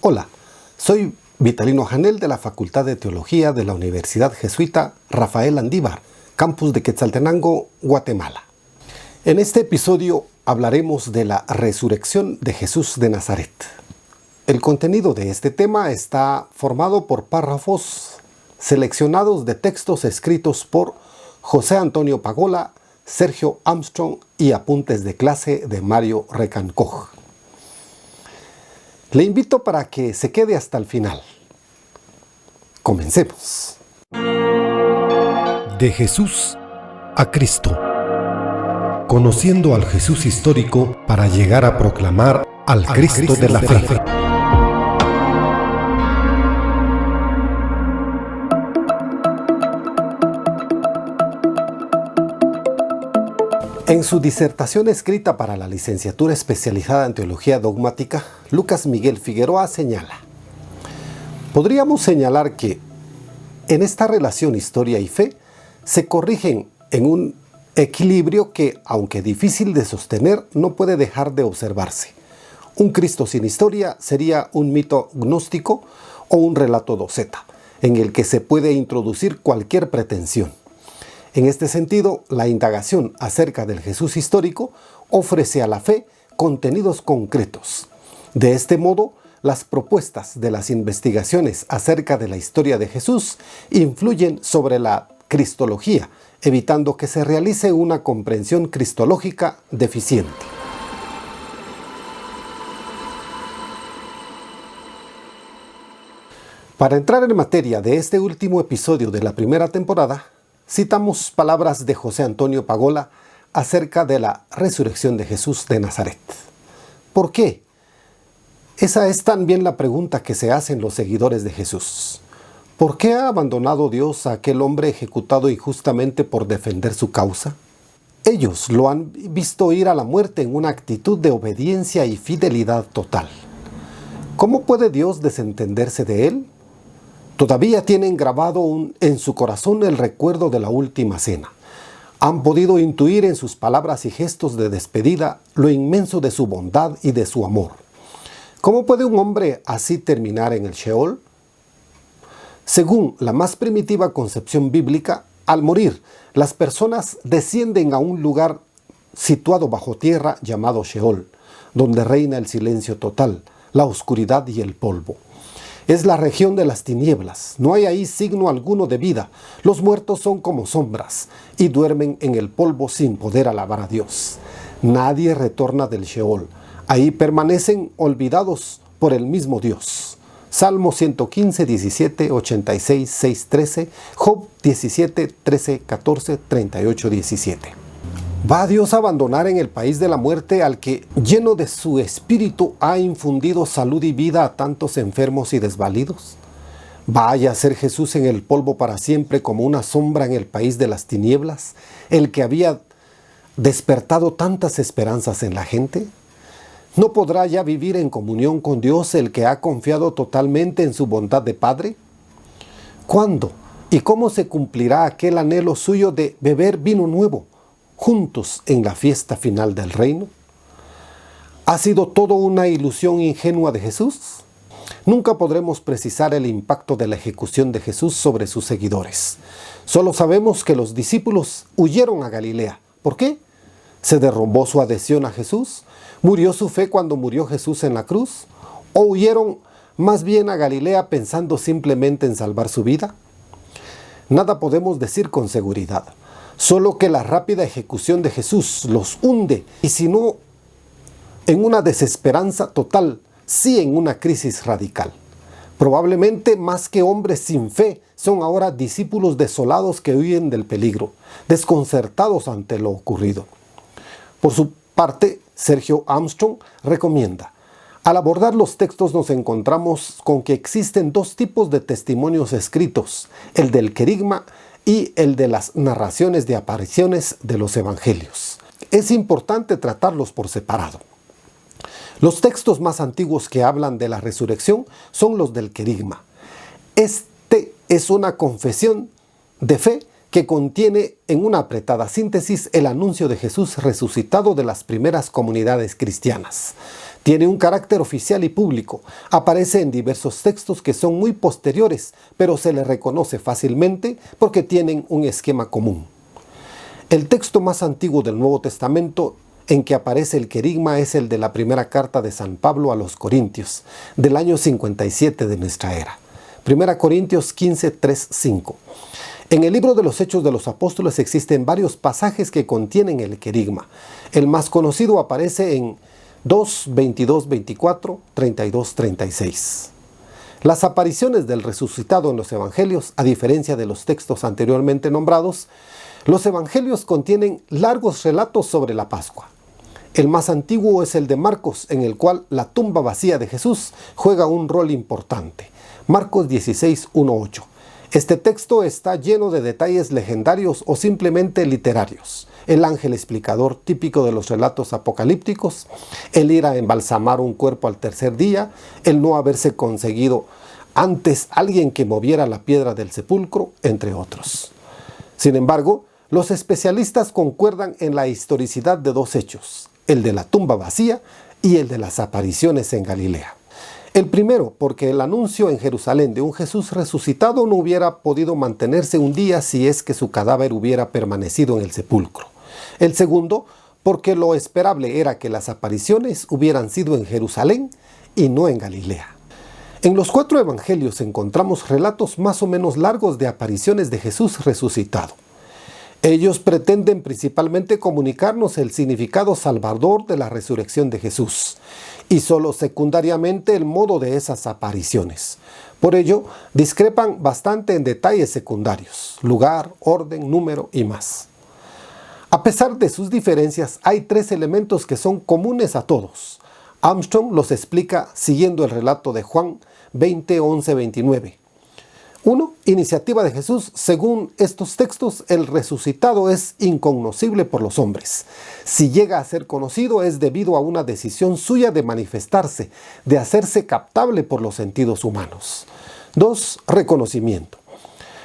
Hola, soy Vitalino Janel de la Facultad de Teología de la Universidad Jesuita Rafael Andívar, campus de Quetzaltenango, Guatemala. En este episodio hablaremos de la resurrección de Jesús de Nazaret. El contenido de este tema está formado por párrafos seleccionados de textos escritos por José Antonio Pagola, Sergio Armstrong y apuntes de clase de Mario Recancoj. Le invito para que se quede hasta el final. Comencemos. De Jesús a Cristo. Conociendo al Jesús histórico para llegar a proclamar al Cristo de la fe. En su disertación escrita para la licenciatura especializada en Teología Dogmática, Lucas Miguel Figueroa señala: podríamos señalar que en esta relación historia y fe se corrigen en un equilibrio que, aunque difícil de sostener, no puede dejar de observarse. Un Cristo sin historia sería un mito gnóstico o un relato doceta, en el que se puede introducir cualquier pretensión. En este sentido, la indagación acerca del Jesús histórico ofrece a la fe contenidos concretos. De este modo, las propuestas de las investigaciones acerca de la historia de Jesús influyen sobre la cristología, evitando que se realice una comprensión cristológica deficiente. Para entrar en materia de este último episodio de la primera temporada, citamos palabras de José Antonio Pagola acerca de la resurrección de Jesús de Nazaret. ¿Por qué? Esa es también la pregunta que se hacen los seguidores de Jesús. ¿Por qué ha abandonado Dios a aquel hombre ejecutado injustamente por defender su causa? Ellos lo han visto ir a la muerte en una actitud de obediencia y fidelidad total. ¿Cómo puede Dios desentenderse de él? Todavía tienen grabado en su corazón el recuerdo de la última cena. Han podido intuir en sus palabras y gestos de despedida lo inmenso de su bondad y de su amor. ¿Cómo puede un hombre así terminar en el Sheol? Según la más primitiva concepción bíblica, al morir, las personas descienden a un lugar situado bajo tierra llamado Sheol, donde reina el silencio total, la oscuridad y el polvo. Es la región de las tinieblas, no hay ahí signo alguno de vida. Los muertos son como sombras y duermen en el polvo sin poder alabar a Dios. Nadie retorna del Sheol, ahí permanecen olvidados por el mismo Dios. Salmo 115, 17, 86, 6, 13, Job 17, 13, 14, 38, 17. ¿Va Dios a abandonar en el país de la muerte al que, lleno de su espíritu, ha infundido salud y vida a tantos enfermos y desvalidos? ¿Vaya a ser Jesús en el polvo para siempre como una sombra en el país de las tinieblas, el que había despertado tantas esperanzas en la gente? ¿No podrá ya vivir en comunión con Dios el que ha confiado totalmente en su bondad de Padre? ¿Cuándo y cómo se cumplirá aquel anhelo suyo de beber vino nuevo juntos en la fiesta final del reino? ¿Ha sido todo una ilusión ingenua de Jesús? Nunca podremos precisar el impacto de la ejecución de Jesús sobre sus seguidores. Solo sabemos que los discípulos huyeron a Galilea. ¿Por qué? ¿Se derrumbó su adhesión a Jesús? ¿Murió su fe cuando murió Jesús en la cruz? ¿O huyeron más bien a Galilea pensando simplemente en salvar su vida? Nada podemos decir con seguridad. Solo que la rápida ejecución de Jesús los hunde, y si no en una desesperanza total, sí en una crisis radical. Probablemente más que hombres sin fe, son ahora discípulos desolados que huyen del peligro, desconcertados ante lo ocurrido. Por su parte, Sergio Armstrong recomienda: al abordar los textos nos encontramos con que existen dos tipos de testimonios escritos, el del querigma y el de las narraciones de apariciones de los evangelios. Es importante tratarlos por separado. Los textos más antiguos que hablan de la resurrección son los del querigma. Este es una confesión de fe que contiene en una apretada síntesis el anuncio de Jesús resucitado de las primeras comunidades cristianas. Tiene un carácter oficial y público, aparece en diversos textos que son muy posteriores, pero se le reconoce fácilmente porque tienen un esquema común. El texto más antiguo del Nuevo Testamento en que aparece el querigma es el de la primera carta de San Pablo a los Corintios, del año 57 de nuestra era. 1 Corintios 15, 3, 5. En el libro de los Hechos de los Apóstoles existen varios pasajes que contienen el querigma. El más conocido aparece en 2, 22, 24, 32, 36. Las apariciones del resucitado en los evangelios, a diferencia de los textos anteriormente nombrados, los evangelios contienen largos relatos sobre la Pascua. El más antiguo es el de Marcos, en el cual la tumba vacía de Jesús juega un rol importante. Marcos 16, 1, 8. Este texto está lleno de detalles legendarios o simplemente literarios. El ángel explicador típico de los relatos apocalípticos, el ir a embalsamar un cuerpo al tercer día, el no haberse conseguido antes alguien que moviera la piedra del sepulcro, entre otros. Sin embargo, los especialistas concuerdan en la historicidad de dos hechos, el de la tumba vacía y el de las apariciones en Galilea. El primero, porque el anuncio en Jerusalén de un Jesús resucitado no hubiera podido mantenerse un día si es que su cadáver hubiera permanecido en el sepulcro. El segundo, porque lo esperable era que las apariciones hubieran sido en Jerusalén y no en Galilea. En los 4 evangelios encontramos relatos más o menos largos de apariciones de Jesús resucitado. Ellos pretenden principalmente comunicarnos el significado salvador de la resurrección de Jesús y solo secundariamente el modo de esas apariciones. Por ello, discrepan bastante en detalles secundarios, lugar, orden, número y más. A pesar de sus diferencias, hay 3 elementos que son comunes a todos. Armstrong los explica siguiendo el relato de Juan 20, 11, 29. 1. Iniciativa de Jesús. Según estos textos, el resucitado es incognoscible por los hombres. Si llega a ser conocido es debido a una decisión suya de manifestarse, de hacerse captable por los sentidos humanos. 2. Reconocimiento.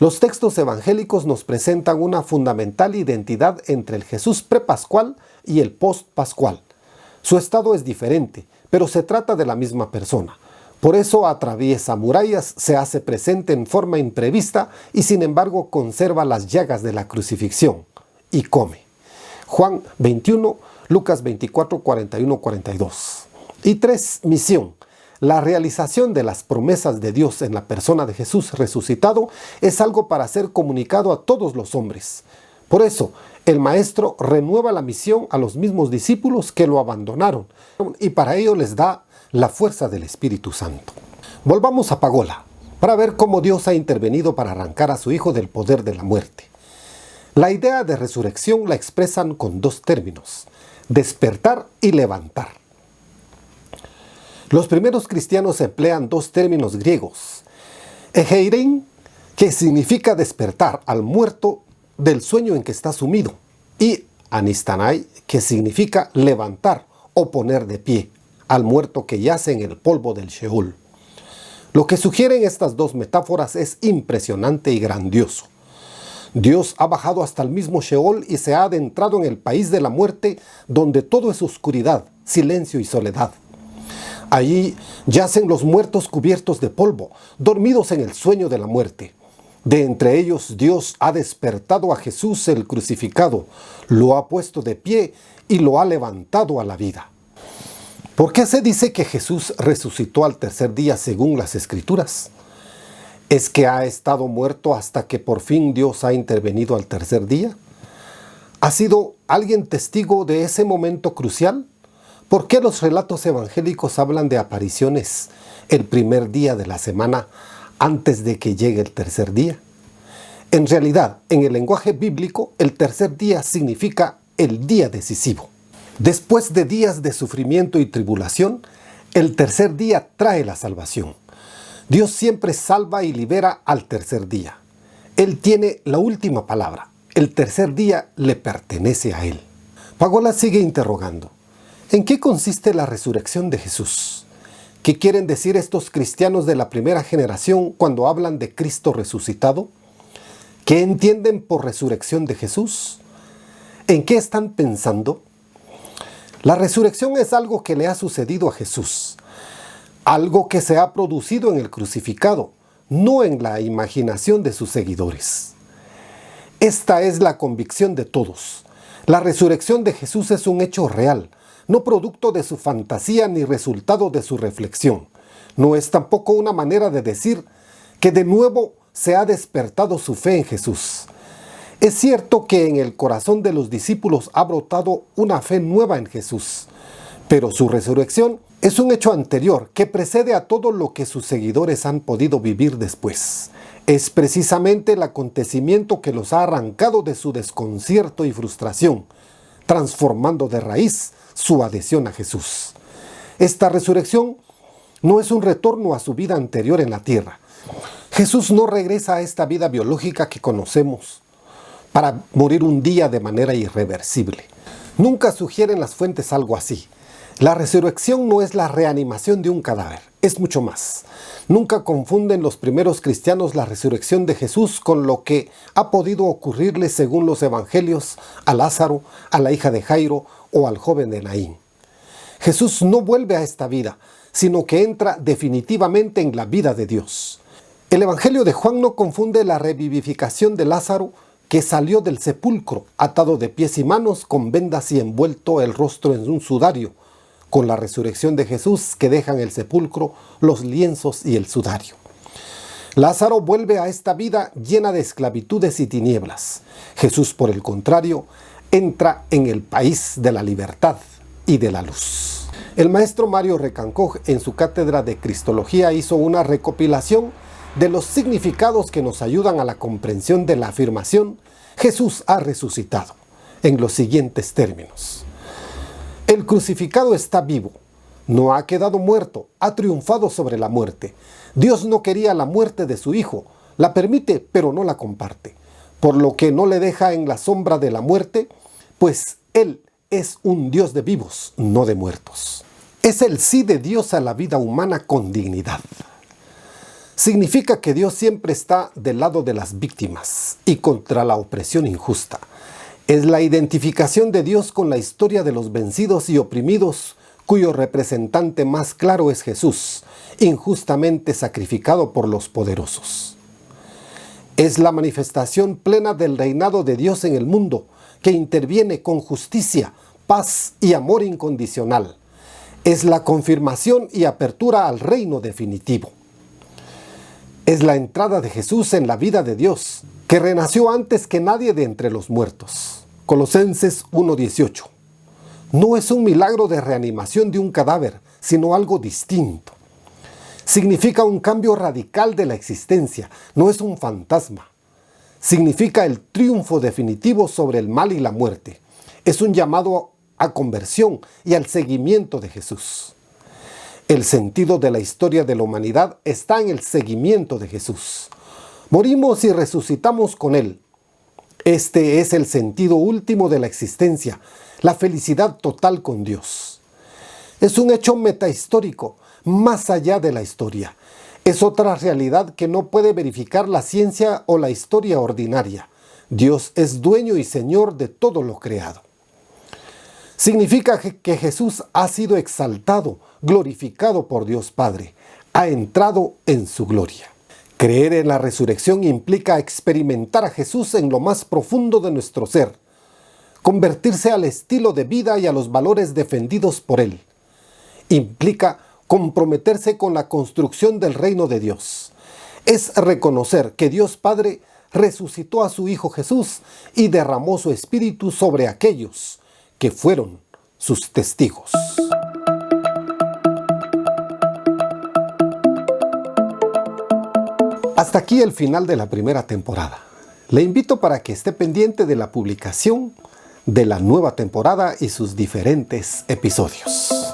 Los textos evangélicos nos presentan una fundamental identidad entre el Jesús prepascual y el postpascual. Su estado es diferente, pero se trata de la misma persona. Por eso atraviesa murallas, se hace presente en forma imprevista y sin embargo conserva las llagas de la crucifixión y come. Juan 21, Lucas 24, 41, 42. Y 3. Misión. La realización de las promesas de Dios en la persona de Jesús resucitado es algo para ser comunicado a todos los hombres. Por eso, el Maestro renueva la misión a los mismos discípulos que lo abandonaron y para ello les da la fuerza del Espíritu Santo. Volvamos a Pagola para ver cómo Dios ha intervenido para arrancar a su Hijo del poder de la muerte. La idea de resurrección la expresan con 2 términos: despertar y levantar. Los primeros cristianos emplean 2 términos griegos: egeirein, que significa despertar al muerto del sueño en que está sumido, y anistanai, que significa levantar o poner de pie al muerto que yace en el polvo del Sheol. Lo que sugieren estas 2 metáforas es impresionante y grandioso. Dios ha bajado hasta el mismo Sheol y se ha adentrado en el país de la muerte, donde todo es oscuridad, silencio y soledad. Allí yacen los muertos cubiertos de polvo, dormidos en el sueño de la muerte. De entre ellos Dios ha despertado a Jesús el crucificado, lo ha puesto de pie y lo ha levantado a la vida. ¿Por qué se dice que Jesús resucitó al tercer día según las Escrituras? ¿Es que ha estado muerto hasta que por fin Dios ha intervenido al tercer día? ¿Ha sido alguien testigo de ese momento crucial? ¿Por qué los relatos evangélicos hablan de apariciones el primer día de la semana antes de que llegue el tercer día? En realidad, en el lenguaje bíblico, el tercer día significa el día decisivo. Después de días de sufrimiento y tribulación, el tercer día trae la salvación. Dios siempre salva y libera al tercer día. Él tiene la última palabra. El tercer día le pertenece a Él. Pagola sigue interrogando: ¿en qué consiste la resurrección de Jesús? ¿Qué quieren decir estos cristianos de la primera generación cuando hablan de Cristo resucitado? ¿Qué entienden por resurrección de Jesús? ¿En qué están pensando? La resurrección es algo que le ha sucedido a Jesús, algo que se ha producido en el crucificado, no en la imaginación de sus seguidores. Esta es la convicción de todos. La resurrección de Jesús es un hecho real, no producto de su fantasía ni resultado de su reflexión. No es tampoco una manera de decir que de nuevo se ha despertado su fe en Jesús. Es cierto que en el corazón de los discípulos ha brotado una fe nueva en Jesús, pero su resurrección es un hecho anterior que precede a todo lo que sus seguidores han podido vivir después. Es precisamente el acontecimiento que los ha arrancado de su desconcierto y frustración, transformando de raíz su adhesión a Jesús. Esta resurrección no es un retorno a su vida anterior en la tierra. Jesús no regresa a esta vida biológica que conocemos para morir un día de manera irreversible. Nunca sugieren las fuentes algo así. La resurrección no es la reanimación de un cadáver, es mucho más. Nunca confunden los primeros cristianos la resurrección de Jesús con lo que ha podido ocurrirle según los evangelios a Lázaro, a la hija de Jairo o al joven de Naín. Jesús no vuelve a esta vida, sino que entra definitivamente en la vida de Dios. El evangelio de Juan no confunde la revivificación de Lázaro, que salió del sepulcro, atado de pies y manos, con vendas y envuelto el rostro en un sudario, con la resurrección de Jesús, que dejan el sepulcro, los lienzos y el sudario. Lázaro vuelve a esta vida llena de esclavitudes y tinieblas. Jesús, por el contrario, entra en el país de la libertad y de la luz. El maestro Mario Recancoj, en su cátedra de Cristología, hizo una recopilación de los significados que nos ayudan a la comprensión de la afirmación Jesús ha resucitado, en los siguientes términos. El crucificado está vivo, no ha quedado muerto, ha triunfado sobre la muerte. Dios no quería la muerte de su Hijo, la permite pero no la comparte, por lo que no le deja en la sombra de la muerte, pues Él es un Dios de vivos, no de muertos. Es el sí de Dios a la vida humana con dignidad. Significa que Dios siempre está del lado de las víctimas y contra la opresión injusta. Es la identificación de Dios con la historia de los vencidos y oprimidos, cuyo representante más claro es Jesús, injustamente sacrificado por los poderosos. Es la manifestación plena del reinado de Dios en el mundo, que interviene con justicia, paz y amor incondicional. Es la confirmación y apertura al reino definitivo. Es la entrada de Jesús en la vida de Dios, que renació antes que nadie de entre los muertos. Colosenses 1:18. No es un milagro de reanimación de un cadáver, sino algo distinto. Significa un cambio radical de la existencia, no es un fantasma. Significa el triunfo definitivo sobre el mal y la muerte. Es un llamado a conversión y al seguimiento de Jesús. El sentido de la historia de la humanidad está en el seguimiento de Jesús. Morimos y resucitamos con Él. Este es el sentido último de la existencia, la felicidad total con Dios. Es un hecho metahistórico, más allá de la historia. Es otra realidad que no puede verificar la ciencia o la historia ordinaria. Dios es dueño y señor de todo lo creado. Significa que Jesús ha sido exaltado, glorificado por Dios Padre, ha entrado en su gloria. Creer en la resurrección implica experimentar a Jesús en lo más profundo de nuestro ser, convertirse al estilo de vida y a los valores defendidos por Él. Implica comprometerse con la construcción del reino de Dios. Es reconocer que Dios Padre resucitó a su Hijo Jesús y derramó su Espíritu sobre aquellos que fueron sus testigos. Hasta aquí el final de la primera temporada. Le invito para que esté pendiente de la publicación de la nueva temporada y sus diferentes episodios.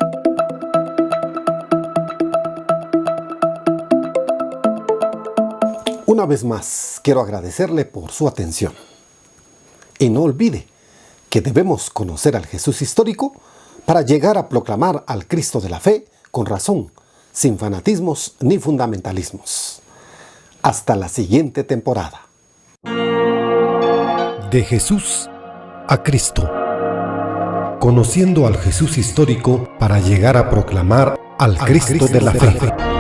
Una vez más, quiero agradecerle por su atención. Y no olvide que debemos conocer al Jesús histórico para llegar a proclamar al Cristo de la fe con razón, sin fanatismos ni fundamentalismos. Hasta la siguiente temporada. De Jesús a Cristo. Conociendo al Jesús histórico para llegar a proclamar al Cristo de la fe.